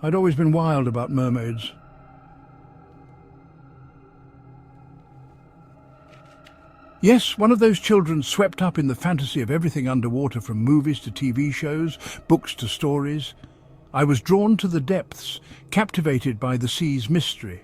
I'd always been wild about mermaids. Yes, one of those children swept up in the fantasy of everything underwater, from movies to TV shows, books to stories. I was drawn to the depths, captivated by the sea's mystery.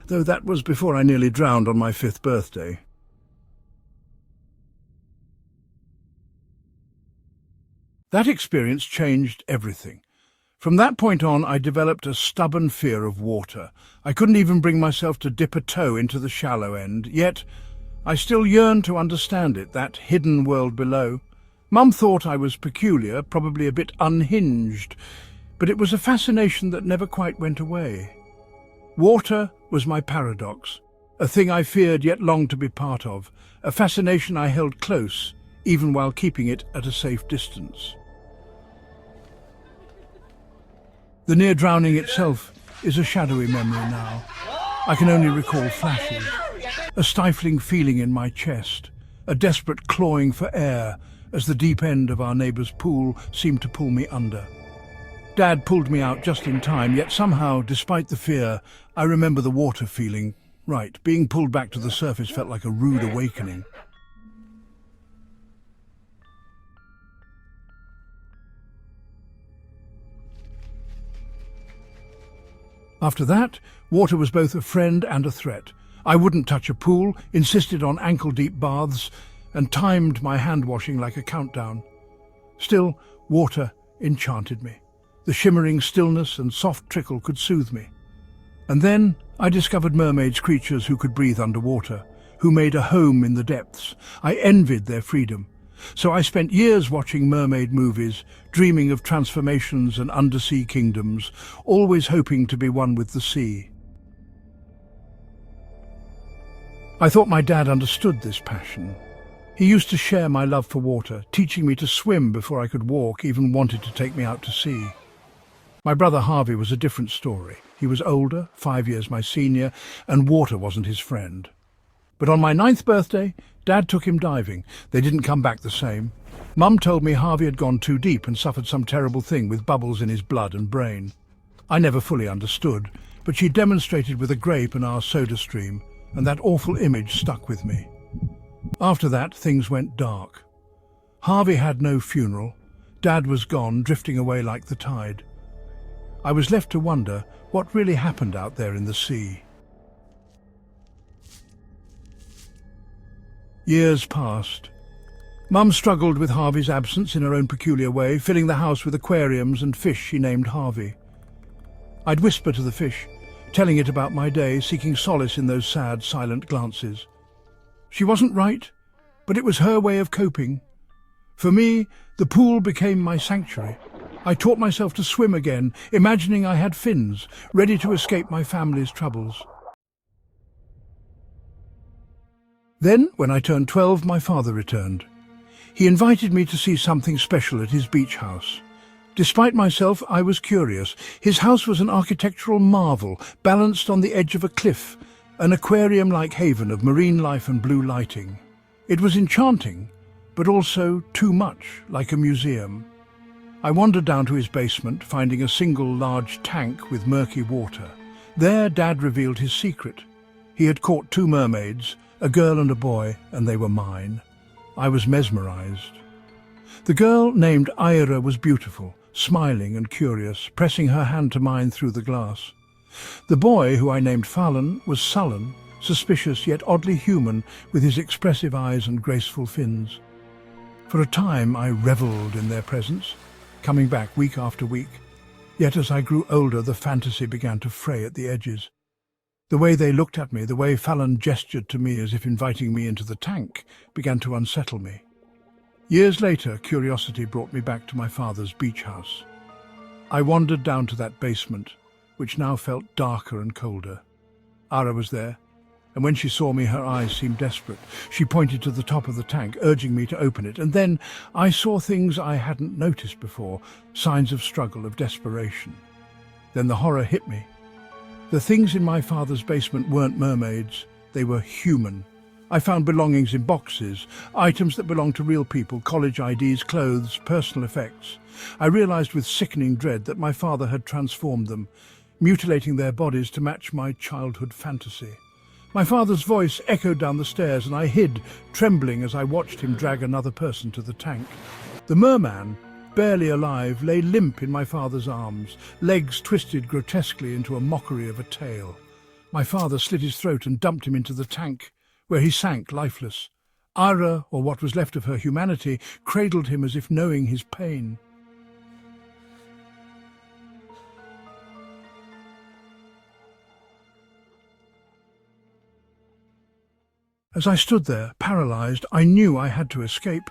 Though that was before I nearly drowned on my 5th birthday. That experience changed everything. From that point on, I developed a stubborn fear of water. I couldn't even bring myself to dip a toe into the shallow end, yet I still yearned to understand it, that hidden world below. Mum thought I was peculiar, probably a bit unhinged, but it was a fascination that never quite went away. Water was my paradox, a thing I feared yet longed to be part of, a fascination I held close, even while keeping it at a safe distance. The near drowning itself is a shadowy memory now. I can only recall flashes, a stifling feeling in my chest, a desperate clawing for air as the deep end of our neighbour's pool seemed to pull me under. Dad pulled me out just in time, yet somehow, despite the fear, I remember the water feeling right. Being pulled back to the surface felt like a rude awakening. After that, water was both a friend and a threat. I wouldn't touch a pool, insisted on ankle-deep baths, and timed my hand-washing like a countdown. Still, water enchanted me. The shimmering stillness and soft trickle could soothe me. And then I discovered mermaids, creatures who could breathe underwater, who made a home in the depths. I envied their freedom. So I spent years watching mermaid movies, dreaming of transformations and undersea kingdoms, always hoping to be one with the sea. I thought my dad understood this passion. He used to share my love for water, teaching me to swim before I could walk, even wanted to take me out to sea. My brother Harvey was a different story. He was older, 5 years my senior, and water wasn't his friend. But on my 9th birthday, Dad took him diving. They didn't come back the same. Mum told me Harvey had gone too deep and suffered some terrible thing with bubbles in his blood and brain. I never fully understood, but she demonstrated with a grape and our soda stream, and that awful image stuck with me. After that, things went dark. Harvey had no funeral. Dad was gone, drifting away like the tide. I was left to wonder what really happened out there in the sea. Years passed. Mum struggled with Harvey's absence in her own peculiar way, filling the house with aquariums and fish she named Harvey. I'd whisper to the fish, telling it about my day, seeking solace in those sad, silent glances. She wasn't right, but it was her way of coping. For me, the pool became my sanctuary. I taught myself to swim again, imagining I had fins, ready to escape my family's troubles. Then, when I turned 12, my father returned. He invited me to see something special at his beach house. Despite myself, I was curious. His house was an architectural marvel, balanced on the edge of a cliff, an aquarium-like haven of marine life and blue lighting. It was enchanting, but also too much, like a museum. I wandered down to his basement, finding a single large tank with murky water. There, Dad revealed his secret. He had caught 2 mermaids, a girl and a boy, and they were mine. I was mesmerized. The girl, named Ira, was beautiful, smiling and curious, pressing her hand to mine through the glass. The boy, who I named Fallon, was sullen, suspicious yet oddly human, with his expressive eyes and graceful fins. For a time I revelled in their presence, coming back week after week. Yet as I grew older, the fantasy began to fray at the edges. The way they looked at me, the way Fallon gestured to me as if inviting me into the tank, began to unsettle me. Years later, curiosity brought me back to my father's beach house. I wandered down to that basement, which now felt darker and colder. Ara was there, And when she saw me, her eyes seemed desperate. She pointed to the top of the tank, urging me to open it. And then I saw things I hadn't noticed before, signs of struggle, of desperation. Then the horror hit me. The things in my father's basement weren't mermaids, they were human. I found belongings in boxes, items that belonged to real people, college IDs, clothes, personal effects. I realized with sickening dread that my father had transformed them, mutilating their bodies to match my childhood fantasy. My father's voice echoed down the stairs, and I hid, trembling as I watched him drag another person to the tank. The merman, barely alive, lay limp in my father's arms, legs twisted grotesquely into a mockery of a tail. My father slit his throat and dumped him into the tank, where he sank lifeless. Ira, or what was left of her humanity, cradled him as if knowing his pain. As I stood there, paralyzed, I knew I had to escape.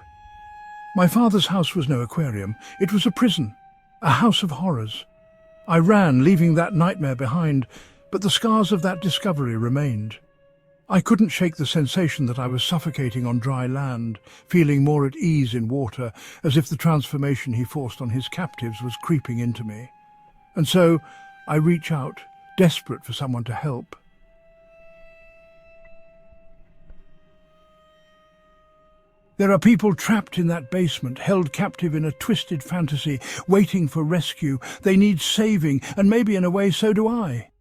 My father's house was no aquarium. It was a prison, a house of horrors. I ran, leaving that nightmare behind, but the scars of that discovery remained. I couldn't shake the sensation that I was suffocating on dry land, feeling more at ease in water, as if the transformation he forced on his captives was creeping into me. And so I reach out, desperate for someone to help. There are people trapped in that basement, held captive in a twisted fantasy, waiting for rescue. They need saving, and maybe in a way so do I.